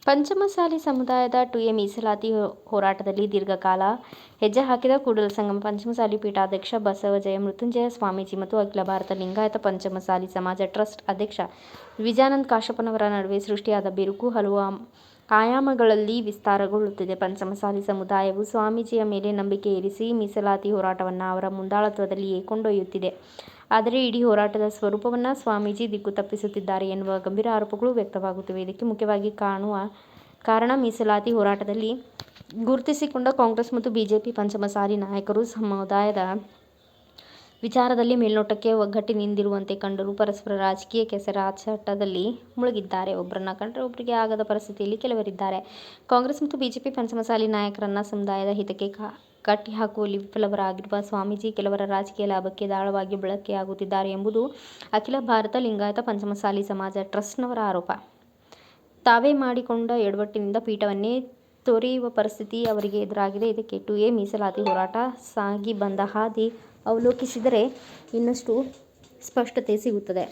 ಪಂಚಮಸಾಲಿ ಸಮುದಾಯದ 2A ಮೀಸಲಾತಿ ಹೋರಾಟದಲ್ಲಿ ದೀರ್ಘಕಾಲ ಹೆಜ್ಜೆ ಹಾಕಿದ ಕೂಡಲಸಂಗಮ ಪಂಚಮಸಾಲಿ ಪೀಠಾಧ್ಯಕ್ಷ ಬಸವಜಯ ಮೃತ್ಯುಂಜಯ ಸ್ವಾಮೀಜಿ ಮತ್ತು ಅಖಿಲ ಭಾರತ ಲಿಂಗಾಯತ ಪಂಚಮಸಾಲಿ ಸಮಾಜ ಟ್ರಸ್ಟ್ ಅಧ್ಯಕ್ಷ ವಿಜಯಾನಂದ ಕಾಶಪ್ಪನವರ ನಡುವೆ ಸೃಷ್ಟಿಯಾದ ಬಿರುಕು ಹಲವು ಆಯಾಮಗಳಲ್ಲಿ ವಿಸ್ತಾರಗೊಳ್ಳುತ್ತಿದೆ. ಪಂಚಮಸಾಲಿ ಸಮುದಾಯವು ಸ್ವಾಮೀಜಿಯ ಮೇಲೆ ನಂಬಿಕೆ ಇರಿಸಿ ಮೀಸಲಾತಿ ಹೋರಾಟವನ್ನು ಅವರ ಮುಂದಾಳತ್ವದಲ್ಲಿಯೇ ಕೊಂಡೊಯ್ಯುತ್ತಿದೆ. ಆದರೆ ಇಡೀ ಹೋರಾಟದ ಸ್ವರೂಪವನ್ನು ಸ್ವಾಮೀಜಿ ದಿಕ್ಕು ತಪ್ಪಿಸುತ್ತಿದ್ದಾರೆ ಎನ್ನುವ ಗಂಭೀರ ಆರೋಪಗಳು ವ್ಯಕ್ತವಾಗುತ್ತಿವೆ. ಇದಕ್ಕೆ ಮುಖ್ಯವಾಗಿ ಕಾಣುವ ಕಾರಣ ಮೀಸಲಾತಿ ಹೋರಾಟದಲ್ಲಿ ಗುರುತಿಸಿಕೊಂಡ ಕಾಂಗ್ರೆಸ್ ಮತ್ತು ಬಿಜೆಪಿ ಪಂಚಮಸಾಲಿ ನಾಯಕರು ಸಮುದಾಯದ ವಿಚಾರದಲ್ಲಿ ಮೇಲ್ನೋಟಕ್ಕೆ ಒಗ್ಗಟ್ಟಿನಿಂದಿರುವಂತೆ ಕಂಡರೂ ಪರಸ್ಪರ ರಾಜಕೀಯ ಕೆಸರಾಟದಲ್ಲಿ ಮುಳುಗಿದ್ದಾರೆ. ಒಬ್ಬರನ್ನ ಕಂಡರೆ ಒಬ್ಬರಿಗೆ ಆಗದ ಪರಿಸ್ಥಿತಿಯಲ್ಲಿ ಕೆಲವರಿದ್ದಾರೆ. ಕಾಂಗ್ರೆಸ್ ಮತ್ತು ಬಿಜೆಪಿ ಪಂಚಮಸಾಲಿ ನಾಯಕರನ್ನ ಸಮುದಾಯದ ಹಿತಕ್ಕೆ ಕಟ್ಟಿಹಾಕುವಲ್ಲಿ ವಿಫಲರಾಗಿರುವ ಸ್ವಾಮೀಜಿ ಕೆಲವರ ರಾಜಕೀಯ ಲಾಭಕ್ಕೆ ದಾಳವಾಗಿ ಬಳಕೆಯಾಗುತ್ತಿದ್ದಾರೆ ಎಂಬುದು ಅಖಿಲ ಭಾರತ ಲಿಂಗಾಯತ ಪಂಚಮಸಾಲಿ ಸಮಾಜ ಟ್ರಸ್ಟ್ನವರ ಆರೋಪ. ತಾವೇ ಮಾಡಿಕೊಂಡ ಎಡವಟ್ಟಿನಿಂದ ಪೀಠವನ್ನೇ ತೊರೆಯುವ ಪರಿಸ್ಥಿತಿ ಅವರಿಗೆ ಎದುರಾಗಿದೆ. ಇದಕ್ಕೆ 2A ಮೀಸಲಾತಿ ಹೋರಾಟ ಸಾಗಿ ಬಂದ ಹಾದಿ ಅವಲೋಕಿಸಿದರೆ ಇನ್ನಷ್ಟು ಸ್ಪಷ್ಟತೆ ಸಿಗುತ್ತದೆ.